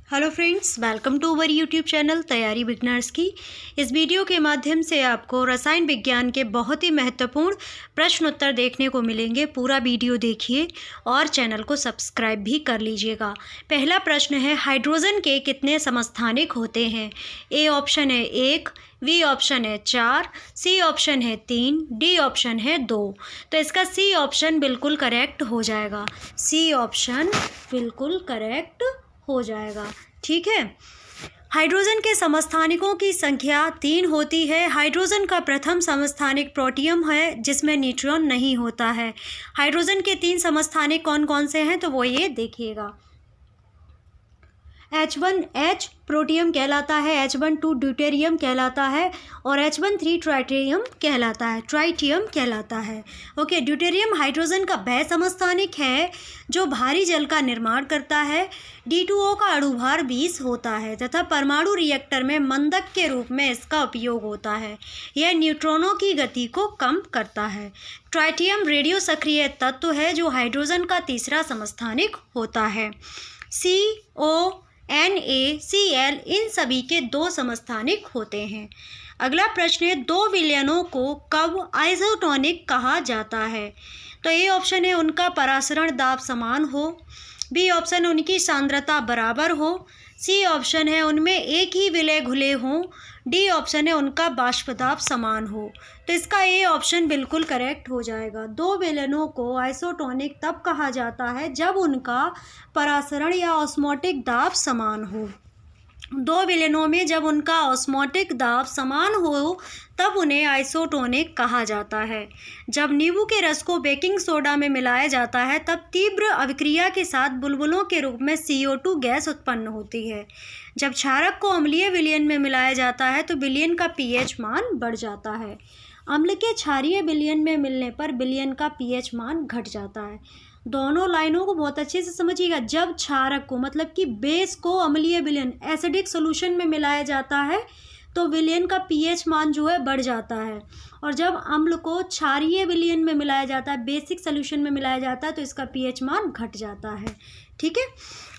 Hello friends, welcome to our YouTube channel तैयारी beginners की। इस वीडियो के माध्यम से आपको रसायन विज्ञान के बहुत ही महत्वपूर्ण प्रश्न उत्तर देखने को मिलेंगे। पूरा वीडियो देखिए और चैनल को सब्सक्राइब भी कर लीजिएगा। पहला प्रश्न है, हाइड्रोजन के कितने समस्थानिक होते हैं? ए ऑप्शन है 1, बी ऑप्शन है 4, सी ऑप्शन है 3, डी ऑप्शन है 2। तो इसका सी ऑप्शन बिल्कुल करेक्ट हो जाएगा। सी ऑप्शन बिल्कुल करेक्ट हो जाएगा। ठीक है। हाइड्रोजन के समस्थानिकों की संख्या 3 होती है। हाइड्रोजन का प्रथम समस्थानिक प्रोटियम है, जिसमें न्यूट्रॉन नहीं होता है। हाइड्रोजन के 3 समस्थानिक कौन कौन से हैं, तो वो ये देखिएगा। H1H प्रोटियम कहलाता है, H12 ड्यूटेरियम कहलाता है और H13 ट्राइटियम कहलाता है, ट्राइटियम कहलाता है। ओके, ड्यूटेरियम हाइड्रोजन का वह समस्थानिक है जो भारी जल का निर्माण करता है। D2O का अणुभार 20 होता है तथा परमाणु रिएक्टर में मंदक के रूप में इसका उपयोग होता है। यह न्यूट्रॉनों की गति को कम करता है। ट्राइटियम रेडियो सक्रिय तत्व है जो हाइड्रोजन का तीसरा समस्थानिक होता है। CO, NaCl इन सभी के 2 समस्थानिक होते हैं। अगला प्रश्न है, 2 विलयनों को कब आइसोटोनिक कहा जाता है? तो ए ऑप्शन है उनका परासरण दाब समान हो, बी ऑप्शन उनकी सांद्रता बराबर हो, सी ऑप्शन है उनमें एक ही विलय घुले हों, डी ऑप्शन है उनका बाष्प दाब समान हो। तो इसका ए ऑप्शन बिल्कुल करेक्ट हो जाएगा। 2 विलयनों को आइसोटोनिक तब कहा जाता है जब उनका परासरण या ऑस्मोटिक दाब समान हो। 2 विलयनों में जब उनका ऑस्मोटिक दाब समान हो तब उन्हें आइसोटोनिक कहा जाता है। जब नींबू के रस को बेकिंग सोडा में मिलाया जाता है तब तीव्र अभिक्रिया के साथ बुलबुलों के रूप में CO2 गैस उत्पन्न होती है। जब क्षारक को अम्लीय विलयन में मिलाया जाता है तो विलयन का pH मान बढ़ जाता है। अम्ल के क्षारीय विलयन में मिलने पर विलयन का pH मान घट जाता है। दोनों लाइनों को बहुत अच्छे से समझिएगा। जब क्षारक को मतलब कि बेस को अम्लीय विलयन एसिडिक सॉल्यूशन में मिलाया जाता है तो विलयन का pH मान जो है बढ़ जाता है, और जब अम्ल को क्षारीय विलयन में मिलाया जाता है, बेसिक सॉल्यूशन में मिलाया जाता है, तो इसका pH मान घट जाता है। ठीक है।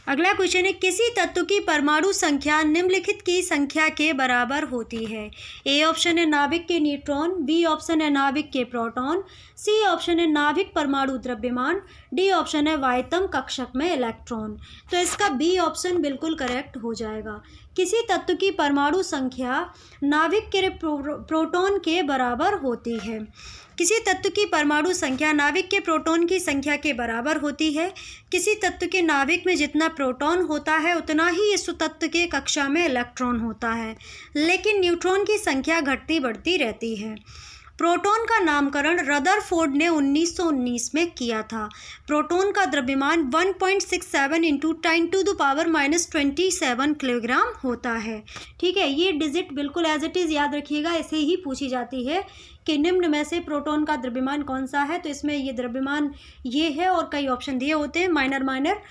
अगला क्वेश्चन है, किसी तत्व की परमाणु संख्या निम्नलिखित की संख्या के बराबर होती है? ए ऑप्शन है नाभिक के न्यूट्रॉन, बी ऑप्शन है नाभिक के प्रोटॉन, सी ऑप्शन है नाभिक परमाणु द्रव्यमान, डी ऑप्शन है वायतम कक्षक में इलेक्ट्रॉन। तो इसका बी ऑप्शन बिल्कुल करेक्ट हो जाएगा। किसी तत्व की परमाणु संख्या नाभिक के प्रोटॉन के बराबर होती है। किसी तत्व की परमाणु संख्या नाभिक के प्रोटॉन की संख्या के बराबर होती है। किसी तत्व के नाभिक में जितना प्रोटॉन होता है उतना ही इस तत्व के कक्षा में इलेक्ट्रॉन होता है, लेकिन न्यूट्रॉन की संख्या घटती बढ़ती रहती है। प्रोटॉन का नामकरण रदरफोर्ड ने 1919 में किया था। प्रोटॉन का द्रव्यमान 1.67 इंटू 10⁻⁻27 किलोग्राम होता है। ठीक है, ये डिजिट बिल्कुल एज इट इज़ याद रखिएगा। ऐसे ही पूछी जाती है कि निम्न में से प्रोटॉन का द्रव्यमान कौन सा है, तो इसमें ये द्रव्यमान ये है और कई ऑप्शन दिए होते हैं माइनर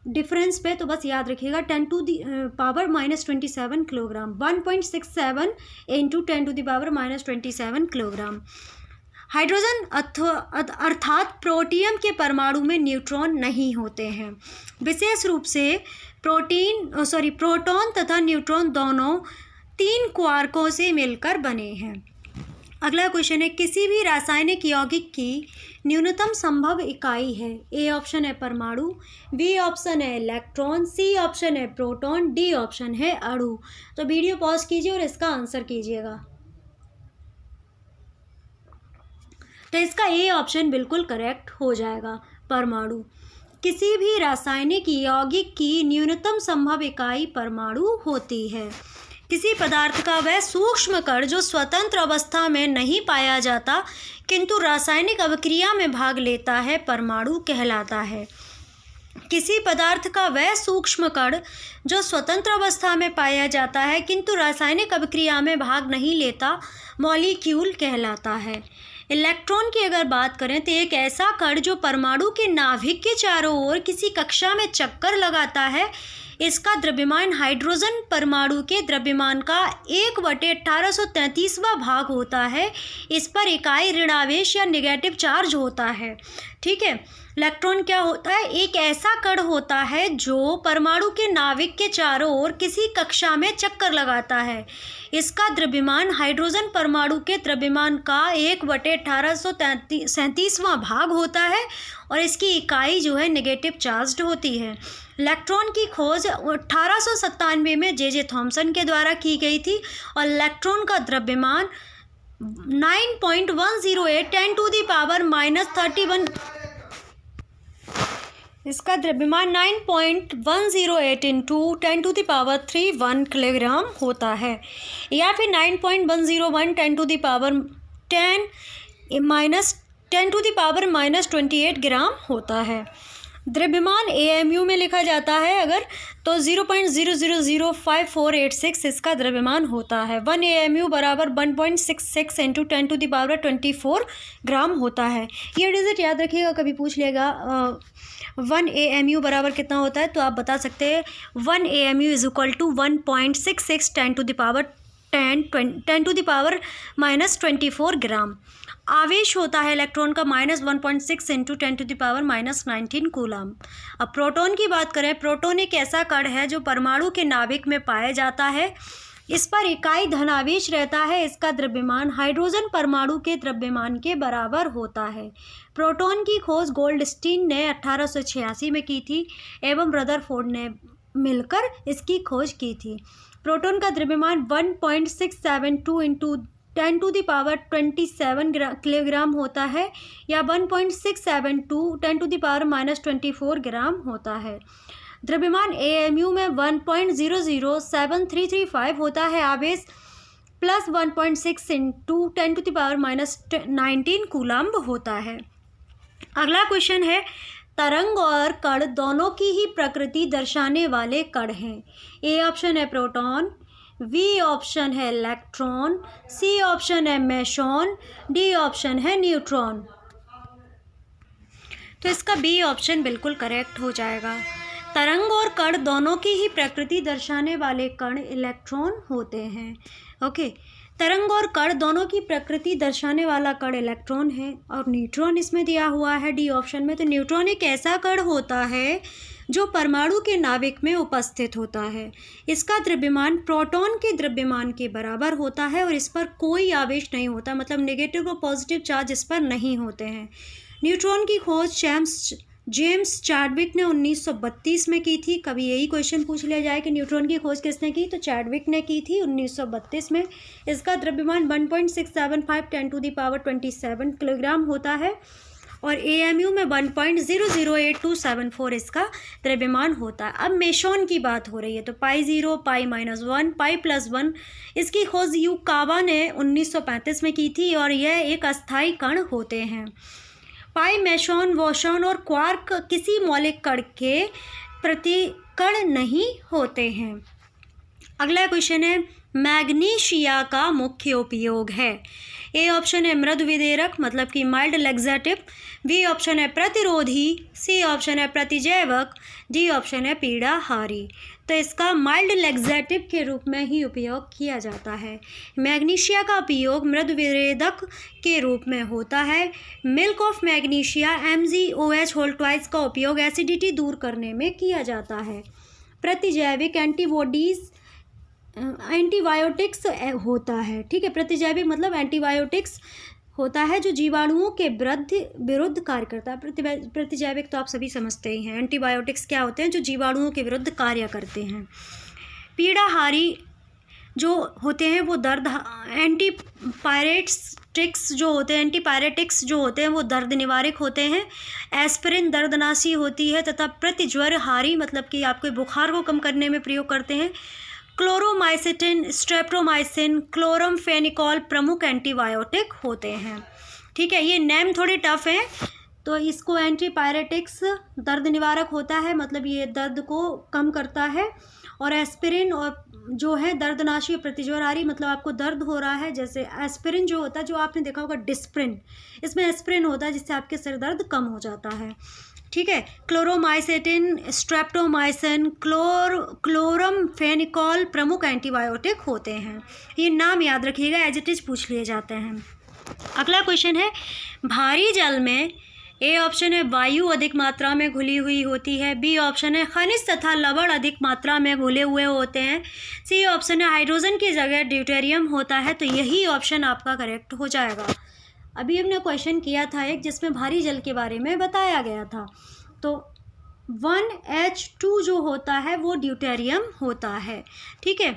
डिफरेंस पे, तो बस याद रखिएगा 10⁻⁻27 किलोग्राम, 1.67 इंटू 10⁻⁻27 किलोग्राम। हाइड्रोजन अर्थात प्रोटियम के परमाणु में न्यूट्रॉन नहीं होते हैं। विशेष रूप से प्रोटॉन तथा न्यूट्रॉन दोनों 3 क्वार्कों से मिलकर बने हैं। अगला क्वेश्चन है, किसी भी रासायनिक यौगिक की न्यूनतम संभव इकाई है? ए ऑप्शन है परमाणु, बी ऑप्शन है इलेक्ट्रॉन, सी ऑप्शन है प्रोटॉन, डी ऑप्शन है अणु। तो वीडियो पॉज कीजिए और इसका आंसर कीजिएगा। तो इसका ए ऑप्शन बिल्कुल करेक्ट हो जाएगा, परमाणु। किसी भी रासायनिक यौगिक की न्यूनतम संभव इकाई परमाणु होती है। किसी पदार्थ का वह सूक्ष्म कण जो स्वतंत्र अवस्था में नहीं पाया जाता किंतु रासायनिक अभिक्रिया में भाग लेता है, परमाणु कहलाता है। किसी पदार्थ का वह सूक्ष्म कण जो स्वतंत्र अवस्था में पाया जाता है किंतु रासायनिक अभिक्रिया में भाग नहीं लेता, मॉलिक्यूल कहलाता है। इलेक्ट्रॉन की अगर बात करें तो एक ऐसा कण जो परमाणु के नाभिक के चारों ओर किसी कक्षा में चक्कर लगाता है, इसका द्रव्यमान हाइड्रोजन परमाणु के द्रव्यमान का 1/1833वां भाग होता है। इस पर इकाई ऋणावेश या नेगेटिव चार्ज होता है। ठीक है, इलेक्ट्रॉन क्या होता है? एक ऐसा कण होता है जो परमाणु के नाभिक के चारों ओर किसी कक्षा में चक्कर लगाता है। इसका द्रव्यमान हाइड्रोजन परमाणु के द्रव्यमान का 1/1837वां भाग होता है और इसकी इकाई जो है नेगेटिव चार्ज्ड होती है। इलेक्ट्रॉन की खोज 1897 में जे थॉमसन के द्वारा की गई थी और इलेक्ट्रॉन का द्रव्यमान 9.108 10⁻31। इसका द्रव्यमान 9.108 इंटू 10⁻31 किलोग्राम होता है या फिर 9.101 10⁻10⁻28 ग्राम होता है। द्रव्यमान AMU में लिखा जाता है अगर तो 0.0005486 इसका द्रव्यमान होता है। 1 AMU बराबर 1.66 इंटू 10⁻24 ग्राम होता है। ये डिजिट याद रखिएगा, कभी पूछ लेगा 1 AMU बराबर कितना होता है तो आप बता सकते हैं 1 AMU इज इक्वल टू 1.66 10⁻24 ग्राम। आवेश होता है इलेक्ट्रॉन का -1.6 इंटू 10⁻19 कूलम। अब प्रोटॉन की बात करें, प्रोटॉन एक ऐसा कण है जो परमाणु के नाभिक में पाया जाता है। इस पर इकाई धनावेश रहता है। इसका द्रव्यमान हाइड्रोजन परमाणु के द्रव्यमान के बराबर होता है। प्रोटॉन की खोज गोल्डस्टीन ने 1886 में की थी एवं रदरफोर्ड ने मिलकर इसकी खोज की थी। प्रोटॉन का द्रव्यमान 1.672 इंटू 10⁻27 किलोग्राम होता है या 1.672 10⁻24 ग्राम होता है। द्रव्यमान AMU में 1.00735 होता है। आवेश प्लस 1.6 इंटू 10⁻19 कूलम्ब होता है। अगला क्वेश्चन है, तरंग और कण दोनों की ही प्रकृति दर्शाने वाले कण हैं। A ऑप्शन है प्रोटॉन, B ऑप्शन है इलेक्ट्रॉन, C ऑप्शन है मेसॉन, D ऑप्शन है न्यूट्रॉन। तो इसका B ऑप्शन बिल्कुल करेक्ट हो जाएगा। तरंग और कण दोनों की ही प्रकृति दर्शाने वाले कण इलेक्ट्रॉन होते हैं। ओके, तरंग और कण दोनों की प्रकृति दर्शाने वाला कण इलेक्ट्रॉन है और न्यूट्रॉन इसमें दिया हुआ है डी ऑप्शन में। तो न्यूट्रॉन एक ऐसा कण होता है जो परमाणु के नाभिक में उपस्थित होता है। इसका द्रव्यमान प्रोटॉन के द्रव्यमान के बराबर होता है और इस पर कोई आवेश नहीं होता, मतलब नेगेटिव और पॉजिटिव चार्ज इस पर नहीं होते हैं। न्यूट्रॉन की खोज जेम्स चैडविक ने 1932 में की थी। कभी यही क्वेश्चन पूछ लिया जाए कि न्यूट्रॉन की खोज किसने की, तो चैडविक ने की थी 1932 में। इसका द्रव्यमान 1.675 10⁻27 किलोग्राम होता है और AMU में 1.008274 इसका द्रव्यमान होता है। अब मेसॉन की बात हो रही है तो π0, π-1, π+1 इसकी खोज युकावा ने 1935 में की थी और यह एक अस्थायी कण होते हैं। पाई, मेसॉन, बोसॉन और क्वार्क किसी मौलिक कण के प्रतिकण नहीं होते हैं। अगला क्वेश्चन है, मैग्नीशिया का मुख्य उपयोग है। ए ऑप्शन है मृदु विदेरक, मतलब कि माइल्ड लैक्सेटिव। बी ऑप्शन है प्रतिरोधी। सी ऑप्शन है प्रतिजैवक। डी ऑप्शन है पीड़ाहारी। तो इसका माइल्ड लैक्सेटिव के रूप में ही उपयोग किया जाता है। मैग्नीशिया का उपयोग मृदु विरेधक के रूप में होता है। मिल्क ऑफ मैग्नीशिया MgOH का उपयोग एसिडिटी दूर करने में किया जाता है। प्रतिजैविक एंटीबायोटिक्स होता है। ठीक है, प्रतिजैविक मतलब एंटीबायोटिक्स होता है जो जीवाणुओं के विरुद्ध कार्य करता है। प्रतिजैविक तो आप सभी समझते ही हैं। एंटीबायोटिक्स क्या होते हैं, जो जीवाणुओं के विरुद्ध कार्य करते हैं। पीड़ाहारी जो होते हैं वो दर्द, एंटीपायरेटिक्स जो होते हैं वो दर्द निवारक होते हैं। एस्पिरिन दर्दनाशी होती है तथा प्रतिज्वरहारी मतलब कि आपके बुखार को कम करने में प्रयोग करते हैं। क्लोरोमाइसिटिन, स्ट्रेप्टोमाइसिन, क्लोरमफेनिकॉल प्रमुख एंटीबायोटिक होते हैं। ठीक है, ये नेम थोड़े टफ हैं तो इसको एंटीपायरेटिक्स दर्द निवारक होता है, मतलब ये दर्द को कम करता है। और एस्पिरिन और जो है दर्दनाशी, प्रतिज्वरहारी मतलब आपको दर्द हो रहा है, जैसे एस्पिरिन जो होता है, जो आपने देखा होगा डिस्प्रिन, इसमें एस्पिरिन होता है जिससे आपके सिर दर्द कम हो जाता है। ठीक है, क्लोरोमाइसिटिन, स्ट्रेप्टोमाइसिन, क्लोरमफेनिकॉल प्रमुख एंटीबायोटिक होते हैं। ये नाम याद रखिएगा, एज इट इज पूछ लिए जाते हैं। अगला क्वेश्चन है, भारी जल में ए ऑप्शन है वायु अधिक मात्रा में घुली हुई होती है। बी ऑप्शन है खनिज तथा लवण अधिक मात्रा में घुले हुए होते हैं। सी ऑप्शन है हाइड्रोजन की जगह ड्यूटेरियम होता है। तो यही ऑप्शन आपका करेक्ट हो जाएगा। अभी हमने क्वेश्चन किया था एक, जिसमें भारी जल के बारे में बताया गया था। तो 1H2 जो होता है वो ड्यूटेरियम होता है। ठीक है,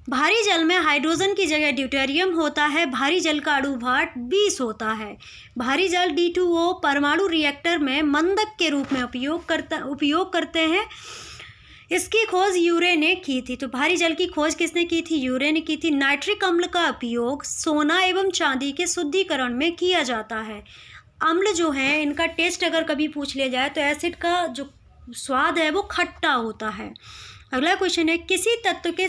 भारी जल में हाइड्रोजन की जगह ड्यूटेरियम होता है। भारी जल का अणु भार 20 होता है। भारी जल D2O परमाणु रिएक्टर में मंदक के रूप में उपयोग करते हैं। इसकी खोज यूरे ने की थी। तो भारी जल की खोज किसने की थी? यूरे ने की थी। नाइट्रिक अम्ल का उपयोग सोना एवं चांदी के शुद्धिकरण में किया जाता है। अम्ल जो है इनका टेस्ट अगर कभी पूछ लिया जाए तो एसिड का जो स्वाद है वो खट्टा होता है। अगला क्वेश्चन है किसी तत्व के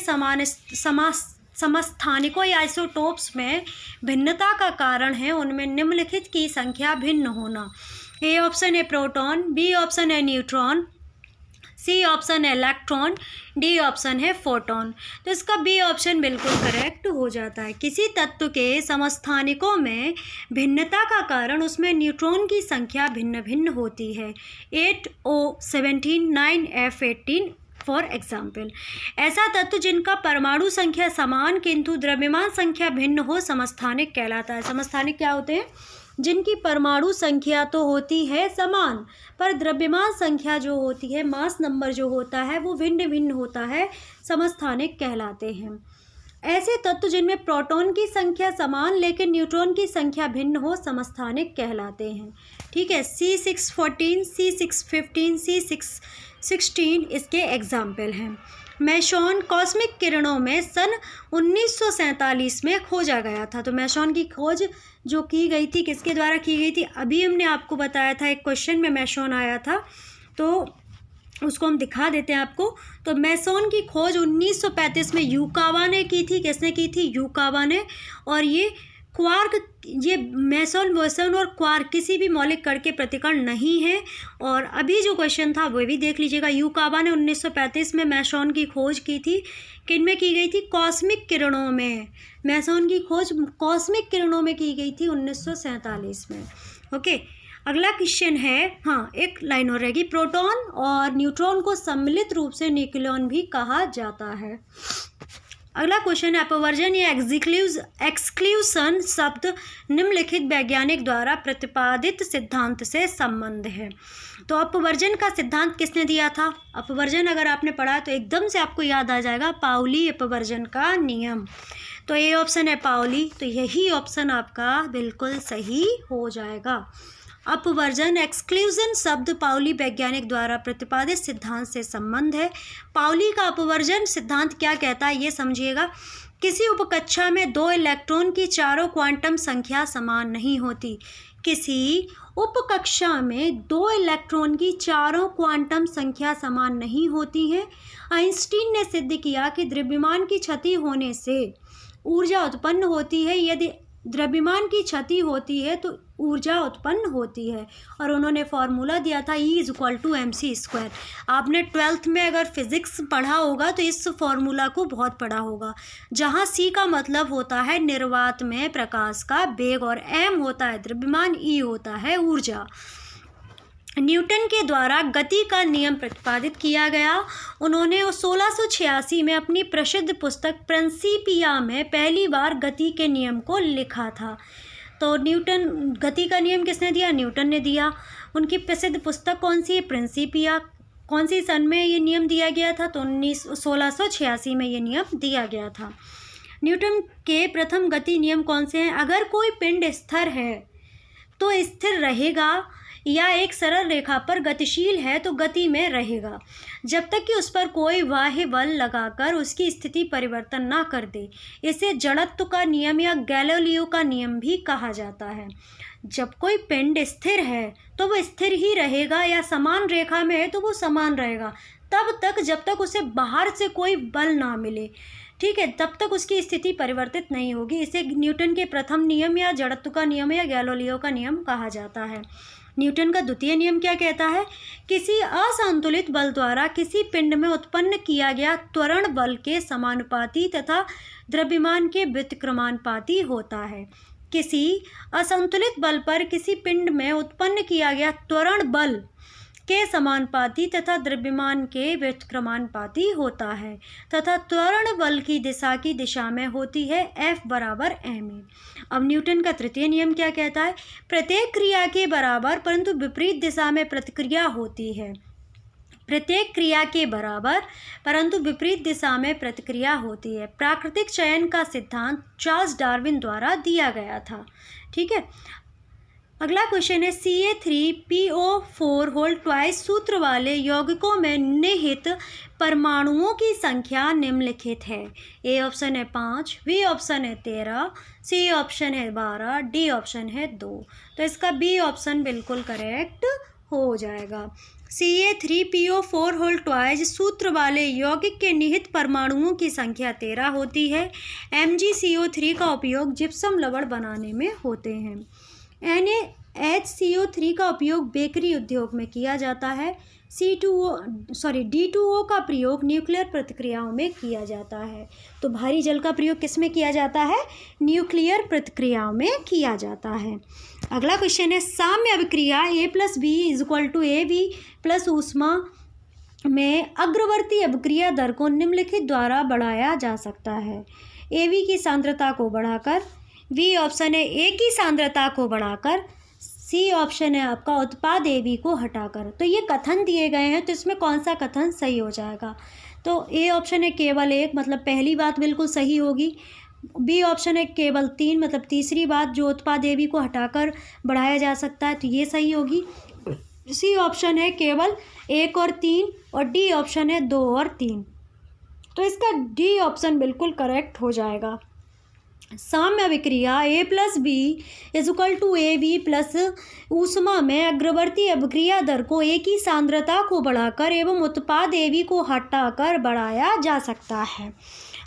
समस्थानिकों या आइसोटोप्स में भिन्नता का कारण है उनमें निम्नलिखित की संख्या भिन्न होना। ए ऑप्शन है प्रोटॉन, बी ऑप्शन है न्यूट्रॉन, सी ऑप्शन है इलेक्ट्रॉन, डी ऑप्शन है फोटोन। तो इसका बी ऑप्शन बिल्कुल करेक्ट हो जाता है। किसी तत्व के समस्थानिकों में भिन्नता का कारण उसमें न्यूट्रॉन की संख्या भिन्न भिन्न होती है। 8O17 9F18 for example. ऐसा तत्व जिनका परमाणु संख्या समान किंतु द्रव्यमान संख्या भिन्न हो समस्थानिक कहलाता है। समस्थानिक क्या होते हैं? जिनकी परमाणु संख्या तो होती है समान पर द्रव्यमान संख्या जो होती है, मास नंबर जो होता है वो भिन्न भिन्न होता है, समस्थानिक कहलाते हैं। ऐसे तत्व जिनमें प्रोटॉन की संख्या समान लेकिन न्यूट्रॉन की संख्या भिन्न हो समस्थानिक कहलाते हैं। ठीक है, C614, C615, C616 इसके एग्जाम्पल हैं। मेसॉन कॉस्मिक किरणों में सन 1947 में खोजा गया था। तो मेसॉन की खोज जो की गई थी किसके द्वारा की गई थी? अभी हमने आपको बताया था, एक क्वेश्चन में मेसॉन आया था तो उसको हम दिखा देते हैं आपको। तो मेसॉन की खोज 1935 में युकावा ने की थी। किसने की थी? युकावा ने। और ये क्वार्क, ये मेसॉन, बोसॉन और क्वार्क किसी भी मौलिक कण के प्रतिकरण नहीं है। और अभी जो क्वेश्चन था वो भी देख लीजिएगा। युकावा ने 1935 में मेसॉन की खोज की थी। किन में की गई थी? कॉस्मिक किरणों में। मेसॉन की खोज कॉस्मिक किरणों में की गई थी 1947 में। ओके, अगला क्वेश्चन है, हाँ एक लाइन और रहेगी। प्रोटॉन और न्यूट्रॉन को सम्मिलित रूप से न्यूक्लियन भी कहा जाता है। अगला क्वेश्चन है अपवर्जन या एक्सक्लूशन शब्द निम्नलिखित वैज्ञानिक द्वारा प्रतिपादित सिद्धांत से संबंध है। तो अपवर्जन का सिद्धांत किसने दिया था? अपवर्जन अगर आपने पढ़ा तो एकदम से आपको याद आ जाएगा पाउली अपवर्जन का नियम। तो ये ऑप्शन है पाउली। तो यही ऑप्शन आपका बिल्कुल सही हो जाएगा। अपवर्जन एक्सक्लूजन शब्द पाउली वैज्ञानिक द्वारा प्रतिपादित सिद्धांत से संबंध है। पाउली का अपवर्जन सिद्धांत क्या कहता है ये समझिएगा। किसी उपकक्षा में 2 इलेक्ट्रॉन की चारों क्वांटम संख्या समान नहीं होती। किसी उपकक्षा में 2 इलेक्ट्रॉन की चारों क्वांटम संख्या समान नहीं होती है। आइंस्टीन ने सिद्ध किया कि द्रव्यमान की क्षति होने से ऊर्जा उत्पन्न होती है। यदि द्रव्यमान की क्षति होती है तो ऊर्जा उत्पन्न होती है। और उन्होंने फॉर्मूला दिया था E=mc²। आपने 12th में अगर फिजिक्स पढ़ा होगा तो इस फॉर्मूला को बहुत पढ़ा होगा, जहाँ C का मतलब होता है निर्वात में प्रकाश का वेग और m होता है द्रव्यमान, E होता है ऊर्जा। न्यूटन के द्वारा गति का नियम प्रतिपादित किया गया। उन्होंने 1686 में अपनी प्रसिद्ध पुस्तक प्रिंसिपिया में पहली बार गति के नियम को लिखा था। तो न्यूटन, गति का नियम किसने दिया? न्यूटन ने दिया। उनकी प्रसिद्ध पुस्तक कौन सी है? प्रिंसिपिया। कौन सी सन में ये नियम दिया गया था? तो 1686 में ये नियम दिया गया था। न्यूटन के प्रथम गति नियम कौन से हैं? अगर कोई पिंड स्थिर है तो स्थिर रहेगा या एक सरल रेखा पर गतिशील है तो गति में रहेगा जब तक कि उस पर कोई बाह्य बल लगाकर उसकी स्थिति परिवर्तन ना कर दे। इसे जड़त्व का नियम या गैलीलियो का नियम भी कहा जाता है। जब कोई पिंड स्थिर है तो वो स्थिर ही रहेगा या समान रेखा में है तो वो समान रहेगा तब तक जब तक उसे बाहर से कोई बल ना मिले। ठीक है, तब तक उसकी स्थिति परिवर्तित नहीं होगी। इसे न्यूटन के प्रथम नियम या जड़त्व का नियम या गैलीलियो का नियम कहा जाता है। न्यूटन का द्वितीय नियम क्या कहता है? किसी असंतुलित बल द्वारा किसी पिंड में उत्पन्न किया गया त्वरण बल के समानुपाती तथा द्रव्यमान के व्युत्क्रमानुपाती होता है। किसी असंतुलित बल पर किसी पिंड में उत्पन्न किया गया त्वरण बल के समानुपाती तथा द्रव्यमान के व्युत्क्रमानुपाती होता है तथा त्वरण बल की दिशा में होती है F बराबर ma। अब न्यूटन का तृतीय नियम क्या कहता है? प्रत्येक क्रिया के बराबर परंतु विपरीत दिशा में प्रतिक्रिया होती है। प्रत्येक क्रिया के बराबर परंतु विपरीत दिशा में प्रतिक्रिया होती है। प्राकृतिक चयन का सिद्धांत चार्ल्स डार्विन द्वारा दिया गया था। ठीक है, अगला क्वेश्चन है Ca3PO4 होल ट्वाइस सूत्र वाले यौगिकों में निहित परमाणुओं की संख्या निम्नलिखित है। ए ऑप्शन है 5, बी ऑप्शन है 13, सी ऑप्शन है 12, डी ऑप्शन है 2। तो इसका बी ऑप्शन बिल्कुल करेक्ट हो जाएगा। Ca3PO4 होल ट्वाइस सूत्र वाले यौगिक के निहित परमाणुओं की संख्या 13 होती है। MgCO3 का उपयोग जिप्सम लवण बनाने में होते हैं। NaHCO3 का उपयोग बेकरी उद्योग में किया जाता है। D2O का प्रयोग न्यूक्लियर प्रतिक्रियाओं में किया जाता है। तो भारी जल का प्रयोग किस में किया जाता है? न्यूक्लियर प्रतिक्रियाओं में किया जाता है। अगला क्वेश्चन है साम्य अभिक्रिया A+B=AB प्लस ऊष्मा में अग्रवर्ती अभिक्रिया दर को निम्नलिखित द्वारा बढ़ाया जा सकता है। AB की सांद्रता को बढ़ाकर, बी ऑप्शन है ए की सांद्रता को बढ़ाकर, सी ऑप्शन है आपका उत्पाद AB को हटाकर। तो ये कथन दिए गए हैं, तो इसमें कौन सा कथन सही हो जाएगा? तो ए ऑप्शन है केवल 1, मतलब पहली बात बिल्कुल सही होगी। बी ऑप्शन है केवल 3, मतलब तीसरी बात जो उत्पाद AB को हटाकर बढ़ाया जा सकता है, तो ये सही होगी। सी ऑप्शन है केवल 1 और 3, और डी ऑप्शन है 2 और 3। तो इसका डी ऑप्शन बिल्कुल करेक्ट हो जाएगा। साम्य अभिक्रिया A+B=AB प्लस ऊष्मा में अग्रवर्ती अभिक्रिया दर को एक ही सांद्रता को बढ़ाकर एवं उत्पाद AB को हटाकर बढ़ाया जा सकता है।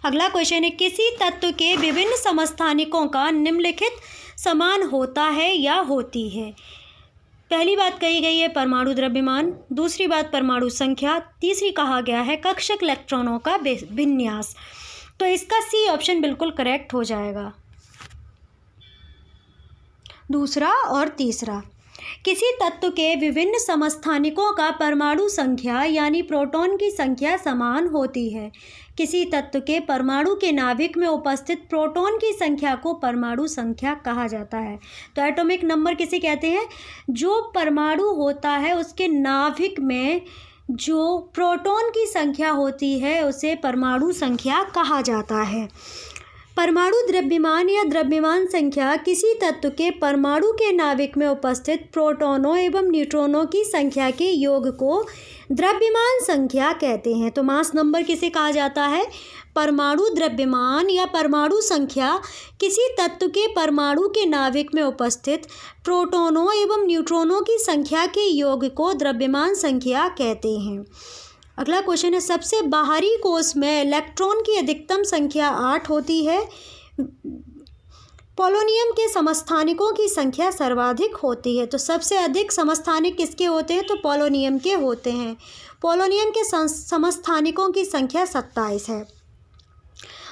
अगला क्वेश्चन है किसी तत्व के विभिन्न समस्थानिकों का निम्नलिखित समान होता है या होती है। पहली बात कही गई है परमाणु द्रव्यमान, दूसरी बात परमाणु संख्या, तीसरी कहा गया है कक्षक इलेक्ट्रॉनों का विन्यास। तो इसका सी ऑप्शन बिल्कुल करेक्ट हो जाएगा। दूसरा और तीसरा, किसी तत्व के विभिन्न समस्थानिकों का परमाणु संख्या यानी प्रोटॉन की संख्या समान होती है। किसी तत्व के परमाणु के नाभिक में उपस्थित प्रोटॉन की संख्या को परमाणु संख्या कहा जाता है। तो एटॉमिक नंबर किसे कहते हैं? जो परमाणु होता है उसके नाभिक में जो प्रोटॉन की संख्या होती है उसे परमाणु संख्या कहा जाता है। परमाणु द्रव्यमान या द्रव्यमान संख्या किसी तत्व के परमाणु के नाभिक में उपस्थित प्रोटॉनों एवं न्यूट्रॉनों की संख्या के योग को द्रव्यमान संख्या कहते हैं। तो मास नंबर किसे कहा जाता है? परमाणु द्रव्यमान या परमाणु संख्या किसी तत्व के परमाणु के नाभिक में उपस्थित प्रोटॉनों एवं न्यूट्रॉनों की संख्या के योग को द्रव्यमान संख्या कहते हैं। अगला क्वेश्चन है सबसे बाहरी कोश में इलेक्ट्रॉन की अधिकतम संख्या 8 होती है। पोलोनियम के समस्थानिकों की संख्या सर्वाधिक होती है। तो सबसे अधिक समस्थानिक किसके होते हैं? तो पोलोनियम के होते हैं। पोलोनियम के समस्थानिकों की संख्या 27 है।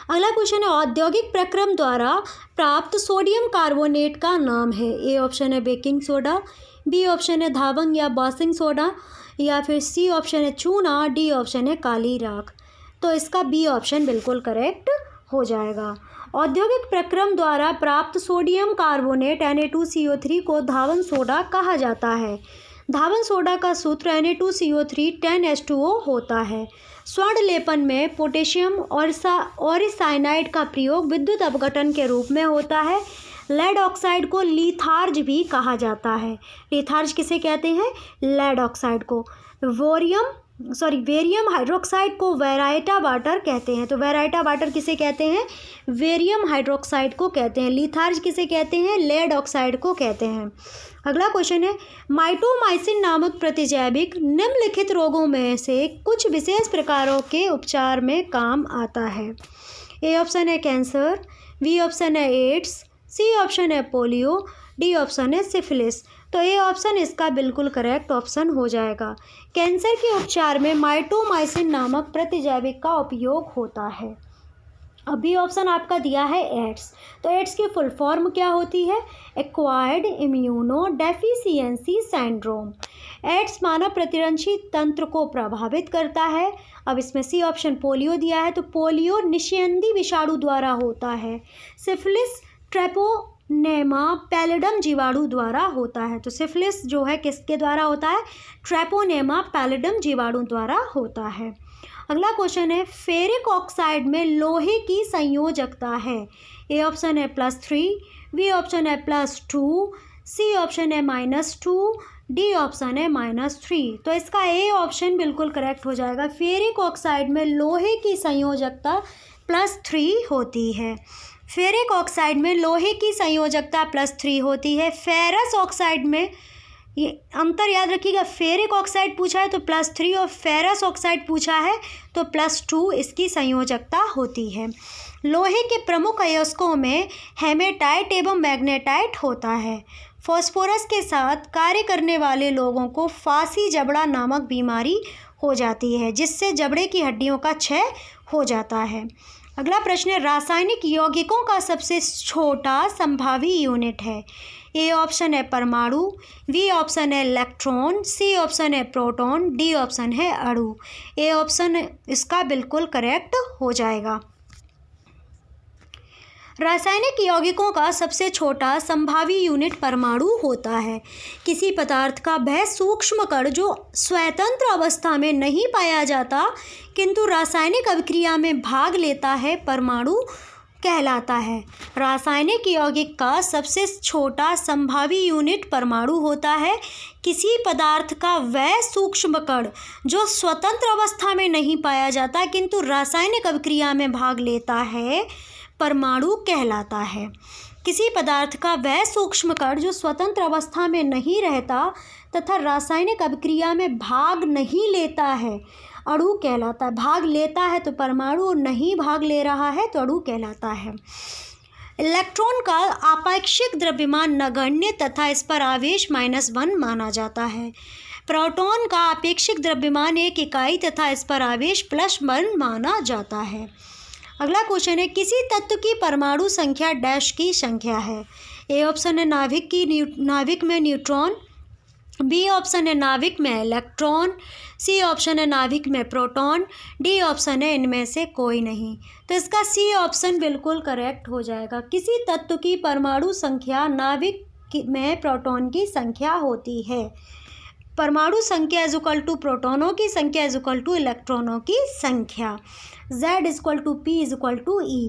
अगला क्वेश्चन है औद्योगिक प्रक्रम द्वारा प्राप्त सोडियम कार्बोनेट का नाम है। ए ऑप्शन है बेकिंग सोडा, बी ऑप्शन है धावंग या वाशिंग सोडा, या फिर सी ऑप्शन है चूना, डी ऑप्शन है काली राख। तो इसका बी ऑप्शन बिल्कुल करेक्ट हो जाएगा। औद्योगिक प्रक्रम द्वारा प्राप्त सोडियम कार्बोनेट Na2CO3 को धावन सोडा कहा जाता है। धावन सोडा का सूत्र Na2CO3 10H2O होता है। स्वर्ण लेपन में पोटेशियम और साइनाइड का प्रयोग विद्युत अपघटन के रूप में होता है। लेड ऑक्साइड को लिथार्ज भी कहा जाता है। लिथार्ज किसे कहते हैं? लेड ऑक्साइड को। वेरियम हाइड्रोक्साइड को वेराइटा वाटर कहते हैं। तो वेराइटा वाटर किसे कहते हैं? वेरियम हाइड्रोक्साइड को कहते हैं। लिथार्ज किसे कहते हैं? लेड ऑक्साइड को कहते हैं। अगला क्वेश्चन है माइटोमाइसिन नामक प्रतिजैविक निम्नलिखित रोगों में से कुछ विशेष प्रकारों के उपचार में काम आता है। ए ऑप्शन है कैंसर, बी ऑप्शन है एड्स, सी ऑप्शन है पोलियो, डी ऑप्शन है सिफिलिस। तो ए ऑप्शन इसका बिल्कुल करेक्ट ऑप्शन हो जाएगा। कैंसर के उपचार में माइटोमाइसिन नामक प्रतिजैविक का उपयोग होता है। अब बी ऑप्शन आपका दिया है एड्स, तो एड्स की फुल फॉर्म क्या होती है? Acquired immuno deficiency syndrome. AIDS मानव प्रतिरक्षी तंत्र को प्रभावित करता है। अब इसमें सी ऑप्शन पोलियो दिया है, तो पोलियो निस्यंदी विषाणु द्वारा होता है। सिफिलिस ट्रेपोनेमा पैलिडम जीवाणु द्वारा होता है। तो सिफिलिस जो है किसके द्वारा होता है? ट्रेपोनेमा पैलिडम जीवाणु द्वारा होता है। अगला क्वेश्चन है, फेरिक ऑक्साइड में लोहे की संयोजकता है। ए ऑप्शन है +3, बी ऑप्शन है +2, सी ऑप्शन है -2, डी ऑप्शन है -3। तो इसका ए ऑप्शन बिल्कुल करेक्ट हो जाएगा। फेरिक ऑक्साइड में लोहे की संयोजकता +3 होती है। फेरिक ऑक्साइड में लोहे की संयोजकता +3 होती है। फेरस ऑक्साइड में, ये अंतर याद रखिएगा, फेरिक ऑक्साइड पूछा है तो +3 और फेरस ऑक्साइड पूछा है तो +2 इसकी संयोजकता होती है। लोहे के प्रमुख अयस्कों में हेमेटाइट एवं मैग्नेटाइट होता है। फास्फोरस के साथ कार्य करने वाले लोगों को फांसी जबड़ा नामक बीमारी हो जाती है, जिससे जबड़े की हड्डियों का क्षय हो जाता है। अगला प्रश्न है, रासायनिक यौगिकों का सबसे छोटा संभावी यूनिट है। ए ऑप्शन है परमाणु, बी ऑप्शन है इलेक्ट्रॉन, सी ऑप्शन है प्रोटॉन, डी ऑप्शन है अणु। ए ऑप्शन इसका बिल्कुल करेक्ट हो जाएगा। रासायनिक यौगिकों का सबसे छोटा संभावी यूनिट परमाणु होता है। किसी पदार्थ का वह सूक्ष्म कण जो स्वतंत्र अवस्था में नहीं पाया जाता किंतु रासायनिक अभिक्रिया में भाग लेता है, परमाणु कहलाता है। रासायनिक यौगिक का सबसे छोटा संभावी यूनिट परमाणु होता है। किसी पदार्थ का वह सूक्ष्म कण जो स्वतंत्र अवस्था में नहीं पाया जाता किंतु रासायनिक अभिक्रिया में भाग लेता है, परमाणु कहलाता है। किसी पदार्थ का वह सूक्ष्म कण जो स्वतंत्र अवस्था में नहीं रहता तथा रासायनिक अभिक्रिया में भाग नहीं लेता है, अणु कहलाता है। भाग लेता है तो परमाणु, और नहीं भाग ले रहा है तो अणु कहलाता है। इलेक्ट्रॉन का आपेक्षिक द्रव्यमान नगण्य तथा इस पर आवेश -1 माना जाता है। प्रोटॉन का आपेक्षिक द्रव्यमान 1 इकाई तथा इस पर आवेश +1 माना जाता है। अगला क्वेश्चन है, किसी तत्व की परमाणु संख्या डैश की संख्या है। ए ऑप्शन है नाभिक में न्यूट्रॉन, बी ऑप्शन है नाभिक में इलेक्ट्रॉन, सी ऑप्शन है नाभिक में प्रोटॉन, डी ऑप्शन है इनमें से कोई नहीं। तो इसका सी ऑप्शन बिल्कुल करेक्ट हो जाएगा। किसी तत्व की परमाणु संख्या नाभिक में प्रोटॉन की संख्या होती है। परमाणु संख्या = प्रोटॉनों की संख्या = इलेक्ट्रॉनों की संख्या। Z = P E।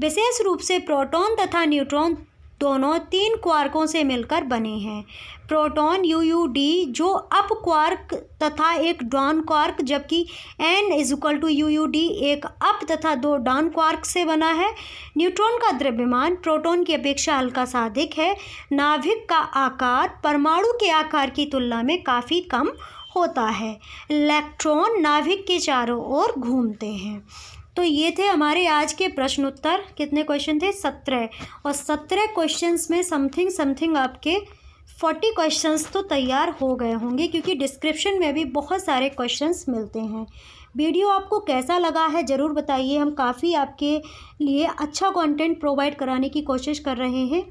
विशेष रूप से प्रोटॉन तथा न्यूट्रॉन दोनों 3 क्वार्कों से मिलकर बने हैं। प्रोटॉन UUD जो अप क्वार्क तथा एक डाउन क्वार्क, जबकि N = UUD एक अप तथा 2 डाउन क्वार्क से बना है। न्यूट्रॉन का द्रव्यमान प्रोटॉन की अपेक्षा हल्का सा अधिक है। नाभिक का आकार परमाणु के आकार की तुलना में काफ़ी कम होता है। इलेक्ट्रॉन नाभिक के चारों ओर घूमते हैं। तो ये थे हमारे आज के प्रश्न उत्तर। कितने क्वेश्चन थे? 17। और 17 क्वेश्चंस में समथिंग आपके 40 क्वेश्चंस तो तैयार हो गए होंगे, क्योंकि डिस्क्रिप्शन में भी बहुत सारे क्वेश्चंस मिलते हैं। वीडियो आपको कैसा लगा है ज़रूर बताइए। हम काफ़ी आपके लिए अच्छा कंटेंट प्रोवाइड कराने की कोशिश कर रहे हैं।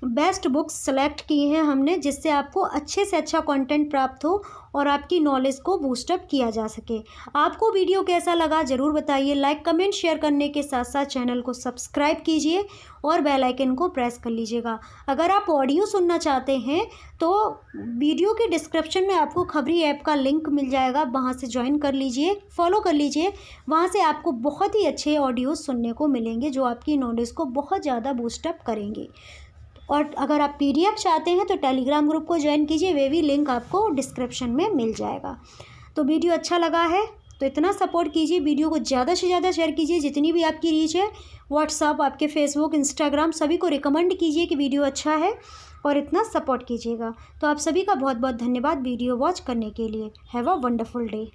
बेस्ट बुक्स सेलेक्ट की हैं हमने, जिससे आपको अच्छे से अच्छा कंटेंट प्राप्त हो और आपकी नॉलेज को बूस्टअप किया जा सके। आपको वीडियो कैसा लगा ज़रूर बताइए। लाइक कमेंट शेयर करने के साथ साथ चैनल को सब्सक्राइब कीजिए और बेल आइकन को प्रेस कर लीजिएगा। अगर आप ऑडियो सुनना चाहते हैं तो वीडियो के डिस्क्रिप्शन में आपको खबरी ऐप का लिंक मिल जाएगा, वहाँ से ज्वाइन कर लीजिए, फॉलो कर लीजिए। वहाँ से आपको बहुत ही अच्छे ऑडियो सुनने को मिलेंगे जो आपकी नॉलेज को बहुत ज़्यादा बूस्टअप करेंगे। और अगर आप PDF चाहते हैं तो टेलीग्राम ग्रुप को ज्वाइन कीजिए, वे भी लिंक आपको डिस्क्रिप्शन में मिल जाएगा। तो वीडियो अच्छा लगा है तो इतना सपोर्ट कीजिए, वीडियो को ज़्यादा से ज़्यादा शेयर कीजिए, जितनी भी आपकी रीच है। व्हाट्सअप, आपके फेसबुक, इंस्टाग्राम सभी को रिकमेंड कीजिए कि वीडियो अच्छा है और इतना सपोर्ट कीजिएगा। तो आप सभी का बहुत बहुत धन्यवाद वीडियो वॉच करने के लिए। Have a wonderful day.